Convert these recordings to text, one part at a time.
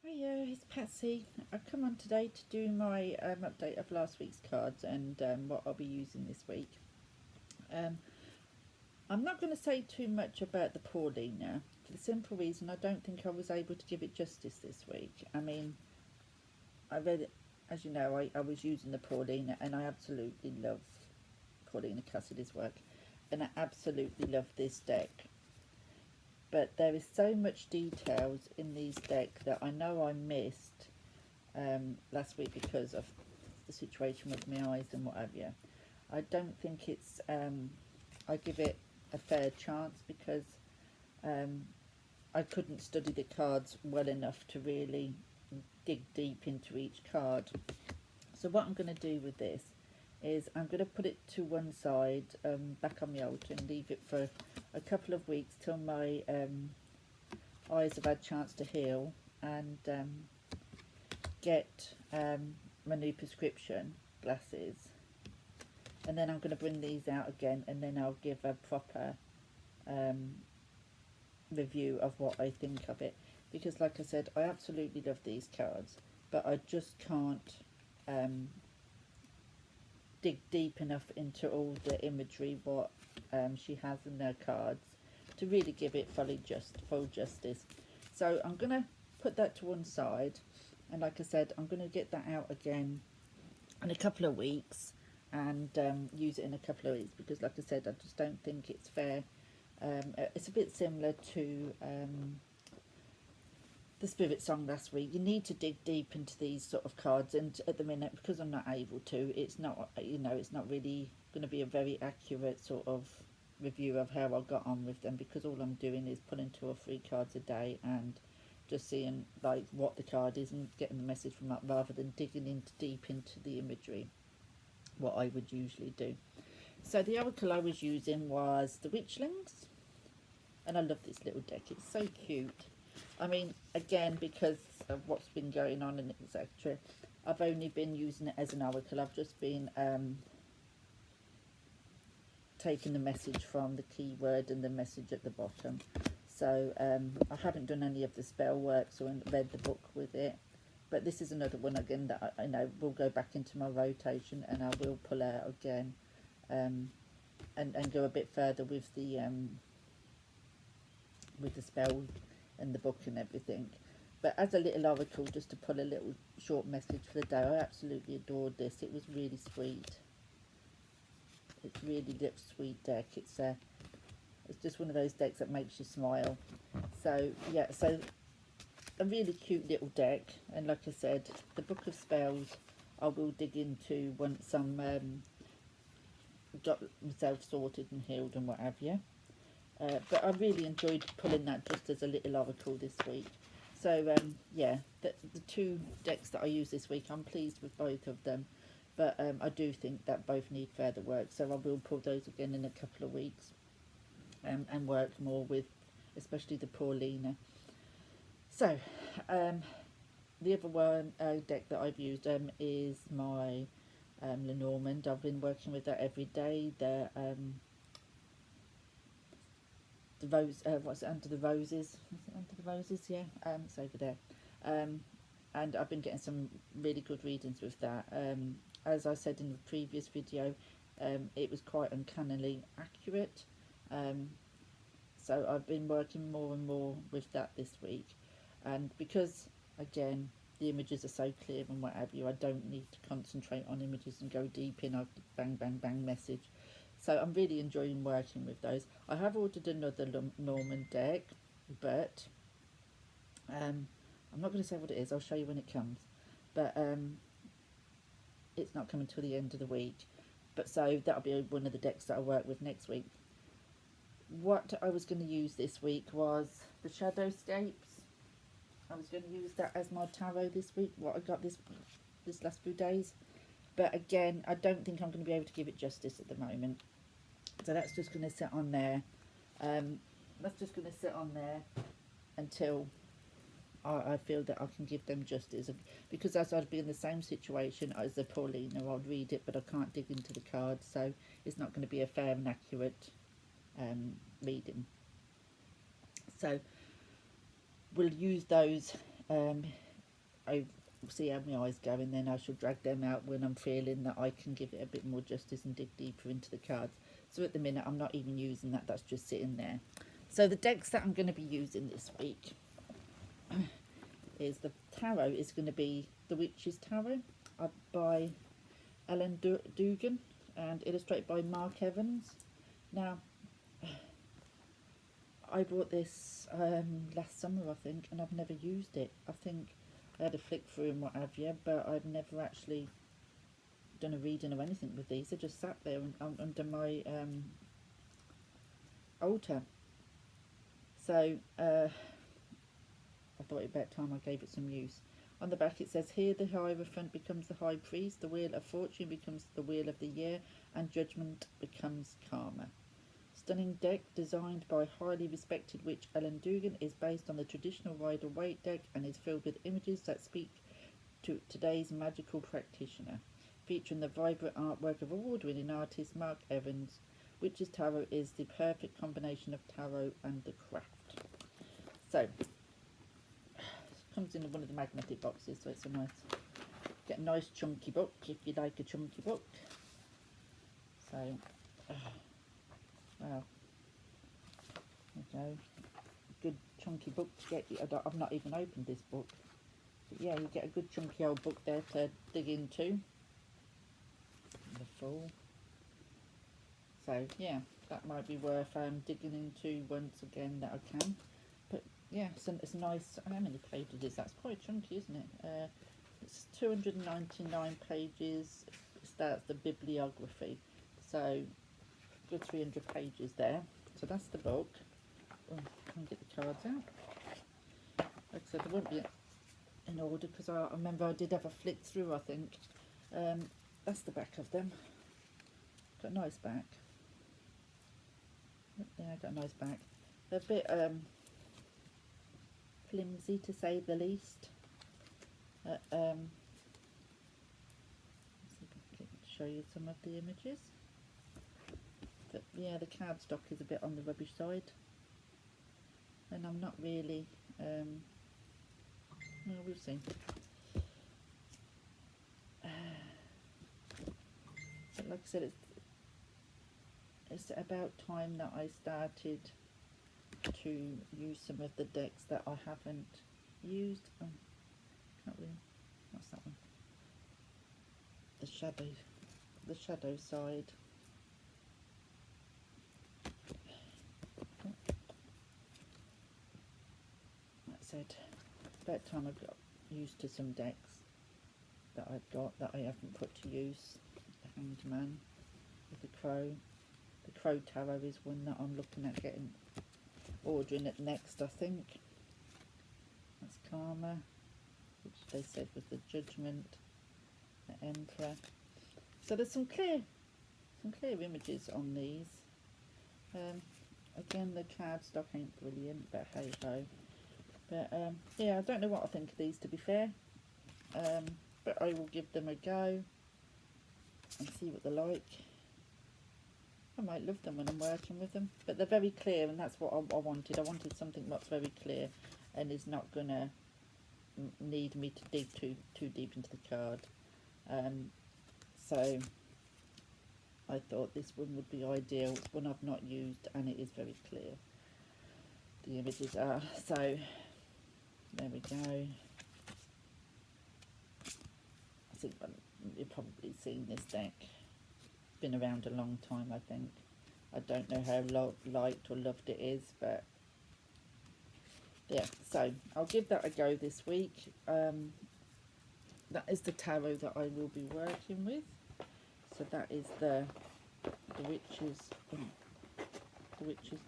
Hiya, it's Patsy. I've come on today to do my update of last week's cards and what I'll be using this week. Um, I'm not going to say too much about the Paulina for the simple reason I don't think I was able to give it justice this week. I mean, I read it, as you know, I was using the Paulina and I absolutely love Paulina Cassidy's work and I absolutely love this deck. But there is so much details in these decks that I know I missed last week because of the situation with my eyes and what have you. I don't think it's I give it a fair chance because um, I couldn't study the cards well enough to really dig deep into each card. So what I'm going to do with this is I'm going to put it to one side, back on the altar, and leave it for a couple of weeks till my eyes have had a chance to heal and get my new prescription glasses, and then I'm going to bring these out again and then I'll give a proper review of what I think of it, because like I said, I absolutely love these cards, but I just can't dig deep enough into all the imagery what she has in their cards to really give it full justice. So I'm going to put that to one side, and like I said, I'm going to get that out again in a couple of weeks and use it in a couple of weeks, because like I said, I just don't think it's fair. It's a bit similar to the Spirit Song last week. You need to dig deep into these sort of cards, and at the minute, because I'm not able to, it's not, it's not really going to be a very accurate sort of review of how I got on with them, because all I'm doing is pulling 2 or 3 cards a day and just seeing like what the card is and getting the message from that, rather than digging into deep into the imagery, what I would usually do. So the oracle I was using was the Witchlings, and I love this little deck. It's so cute. I mean, again, because of what's been going on and etc., I've only been using it as an oracle. I've just been taking the message from the keyword and the message at the bottom. So I haven't done any of the spell works or read the book with it. But this is another one again that I know will go back into my rotation, and I will pull out again and go a bit further with the spell and the book and everything. But as a little oracle, just to pull a little short message for the day, I absolutely adored this. It was really sweet. It's really a sweet deck. It's just one of those decks that makes you smile. So yeah, so a really cute little deck, and like I said, the Book of Spells I will dig into once I'm got myself sorted and healed and what have you. But I really enjoyed pulling that just as a little oracle this week. So yeah, the 2 decks that I use this week, I'm pleased with both of them, but I do think that both need further work, so I will pull those again in a couple of weeks and work more with especially the Paulina. So the other one deck that I've used is my Lenormand. I've been working with that every day. The rose, what's it, Under the Roses? Is it Under the Roses? Yeah, it's over there. And I've been getting some really good readings with that. As I said in the previous video, it was quite uncannily accurate. So I've been working more and more with that this week, and because again the images are so clear and what have you, I don't need to concentrate on images and go deep in. I bang bang bang message. So I'm really enjoying working with those. I have ordered another Norman deck, but I'm not going to say what it is. I'll show you when it comes. But it's not coming till the end of the week. But so that'll be one of the decks that I work with next week. What I was going to use this week was the Shadowscapes. I was going to use that as my tarot this week, what I got this last few days. But again, I don't think I'm going to be able to give it justice at the moment. So that's just going to sit on there. That's just going to sit on there until I feel that I can give them justice. Because as I'd be in the same situation as the Paulina, I'd read it, but I can't dig into the cards. So it's not going to be a fair and accurate reading. So we'll use those I see how my eyes go, and then I shall drag them out when I'm feeling that I can give it a bit more justice and dig deeper into the cards. So at the minute I'm not even using that, that's just sitting there. So the decks that I'm going to be using this week is the tarot is going to be The Witch's Tarot by Ellen Dugan and illustrated by Mark Evans. Now, I bought this last summer, I think, and I've never used it. I think I had a flick through and what have you, but I've never actually done a reading or anything with these. They just sat there under my altar. So I thought it about time I gave it some use. On the back it says, here the Hierophant becomes the High Priest, the Wheel of Fortune becomes the Wheel of the Year, and Judgment becomes Karma. Stunning deck designed by highly respected witch Ellen Dugan, is based on the traditional Rider-Waite deck and is filled with images that speak to today's magical practitioner. Featuring the vibrant artwork of award-winning artist Mark Evans, Witch's Tarot is the perfect combination of tarot and the craft. So, it comes in one of the magnetic boxes, so it's a nice, get a nice chunky book if you like a chunky book. So, well, there you go. Good chunky book to get. I've not even opened this book, but yeah, you get a good chunky old book there to dig into. The full. So yeah, that might be worth digging into once again that I can. But yeah, it's nice. How many pages is that? It's quite chunky, isn't it? It's 299 pages. That's the bibliography. So good 300 pages there. So that's the book. Oh, can get the cards out. Like I said, they won't be in order because I remember I did have a flick through, I think. That's the back of them. Got a nice back. Yeah, got a nice back. They're a bit flimsy to say the least. Let's see if I can show you some of the images. But yeah, the cardstock is a bit on the rubbish side, and I'm not really. Well, we've seen. But like I said, it's about time that I started to use some of the decks that I haven't used. Oh, can't really. What's that one? The shadow side. Like I said, about time I got used to some decks that I've got that I haven't put to use. The Hanged Man with the Crow. The Crow Tarot is one that I'm looking at ordering it next, I think. That's Karma, which they said was the Judgment, the Emperor. So there's some clear images on these. Again, the cardstock ain't brilliant, but hey ho. But yeah, I don't know what I think of these, to be fair. But I will give them a go and see what they're like. I might love them when I'm working with them, but they're very clear, and that's what I wanted. I wanted something that's very clear and is not gonna need me to dig too deep into the card. So I thought this one would be ideal, one I've not used, and it is very clear. The images are. So there we go. I think you've probably seen this deck. Been around a long time, I think. I don't know how liked or loved it is, but yeah, so I'll give that a go this week. That is the tarot that I will be working with. So that is the Witch's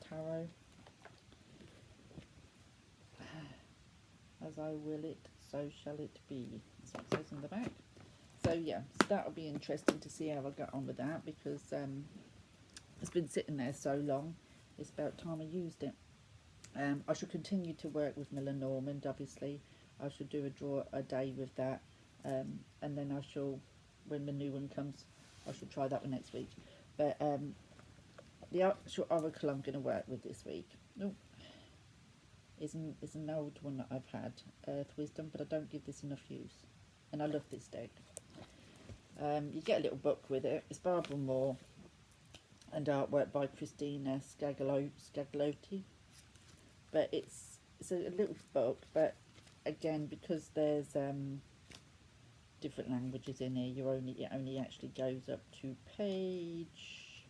Tarot. As I will it, so shall it be. That's what it says on the back. So yeah, so that'll be interesting to see how I get on with that, because it's been sitting there so long. It's about time I used it. I shall continue to work with Miller Normand, obviously. I shall do a draw a day with that, and then I shall, when the new one comes, I shall try that one next week. But the actual oracle I'm going to work with this week. Oh, is an old one that I've had, Earth Wisdom, but I don't give this enough use, and I love this deck. You get a little book with it. It's Barbara Moore and artwork by Christina Scagalotti, but it's a little book, but again, because there's different languages in here, it only actually goes up to page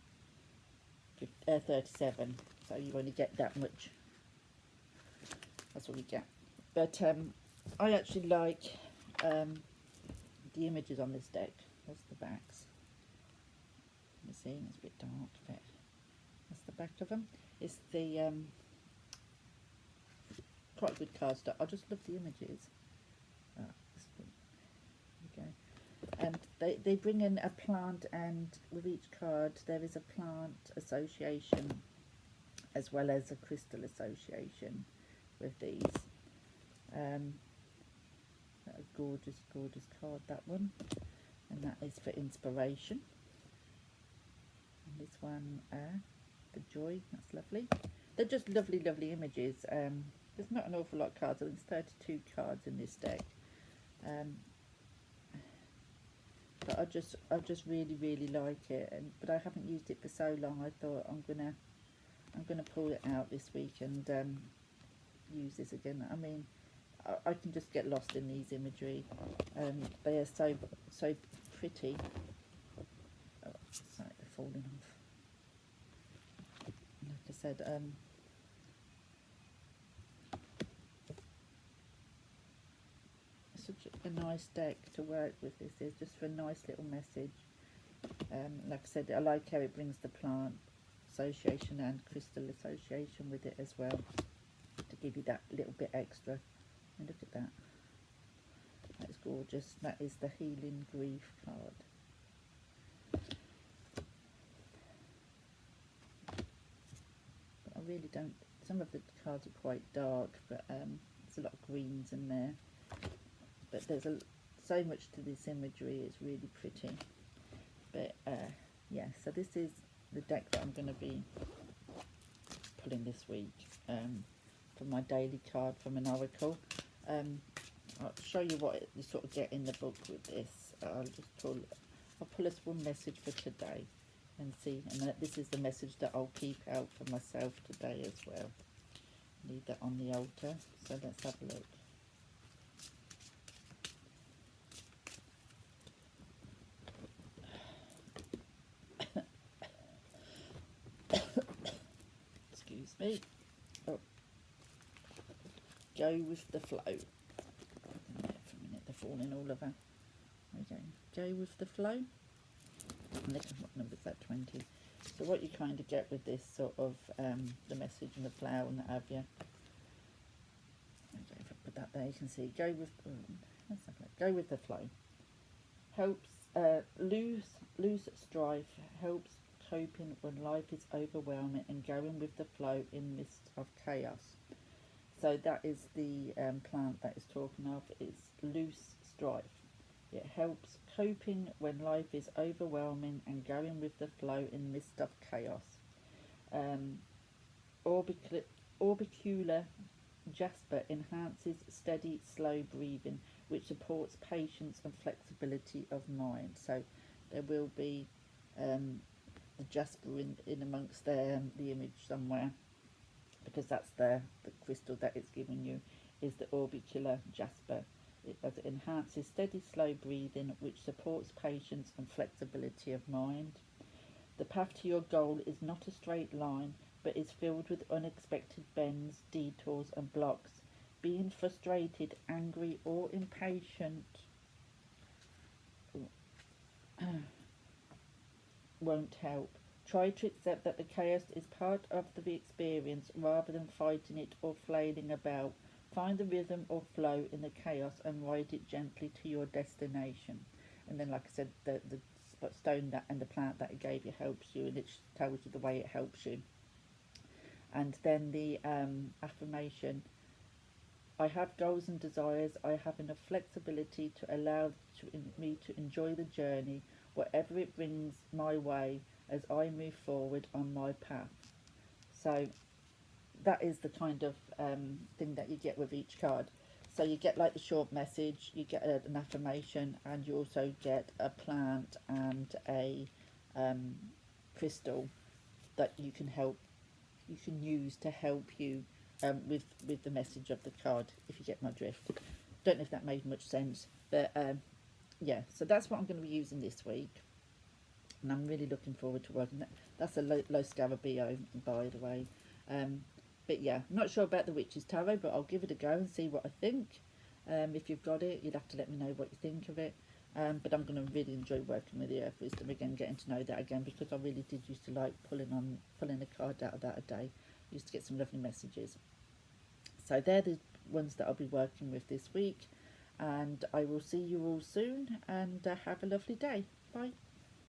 37, so you only get that much. That's all you get. But I actually like the images on this deck. That's the backs. You see, it's a bit dark, but that's the back of them. It's the quite a good card stock. I just love the images. There we go. And they bring in a plant, and with each card there is a plant association as well as a crystal association with these. A gorgeous card, that one, and that is for inspiration. And this one, the joy, that's lovely. They're just lovely images. There's not an awful lot of cards. I think there's 32 cards in this deck. But I just really like it, but I haven't used it for so long. I thought I'm gonna pull it out this week and use this again. I mean, I can just get lost in these imagery. They are so pretty. Oh, sorry, they're falling off. Like I said, such a nice deck to work with. This is just for a nice little message. Like I said, I like how it brings the plant association and crystal association with it as well, to give you that little bit extra. And look at that. That's gorgeous. That is the Healing Grief card. But I really don't, some of the cards are quite dark, but there's a lot of greens in there. But there's so much to this imagery. It's really pretty. But yeah, so this is the deck that I'm going to be pulling this week for my daily card from an oracle. I'll show you what you sort of get in the book with this. I'll pull us one message for today and see, and this is the message that I'll keep out for myself today as well. Leave that on the altar. So let's have a look. Excuse me. Oh. Go with the flow. For a minute, they're falling all over. Okay. Go with the flow. Look at what number is that? 20. So what you kind of get with this sort of the message and the flower and the have you. Okay, if I put that there, you can see go with go with the flow. Helps lose strife. Helps coping when life is overwhelming and going with the flow in midst of chaos. So that is the plant that is talking of. It's loose strife. It helps coping when life is overwhelming and going with the flow in the midst of chaos. Orbicular jasper enhances steady, slow breathing, which supports patience and flexibility of mind. So there will be the jasper in amongst the image somewhere, because that's the crystal that it's giving you is the orbicular jasper. It enhances steady, slow breathing, which supports patience and flexibility of mind. The path to your goal is not a straight line, but is filled with unexpected bends, detours and blocks. Being frustrated, angry or impatient won't help. Try to accept that the chaos is part of the experience rather than fighting it or flailing about. Find the rhythm or flow in the chaos and ride it gently to your destination. And then, like I said, the stone that and the plant that it gave you helps you, and it tells you the way it helps you. And then the affirmation: I have goals and desires. I have enough flexibility to allow me to enjoy the journey, whatever it brings my way, as I move forward on my path. So that is the kind of thing that you get with each card. So you get like the short message, you get an affirmation, and you also get a plant and a crystal that you can use to help you with the message of the card, if you get my drift. Don't know if that made much sense, but yeah, so that's what I'm going to be using this week, and I'm really looking forward to working that. That's a Los Scarabeo, by the way. But yeah, I'm not sure about the Witch's Tarot, but I'll give it a go and see what I think. If you've got it, you'd have to let me know what you think of it. But I'm going to really enjoy working with the Earth Wisdom again, getting to know that again, because I really did used to like pulling a card out of that a day. I used to get some lovely messages. So they're the ones that I'll be working with this week, and I will see you all soon, and have a lovely day. Bye.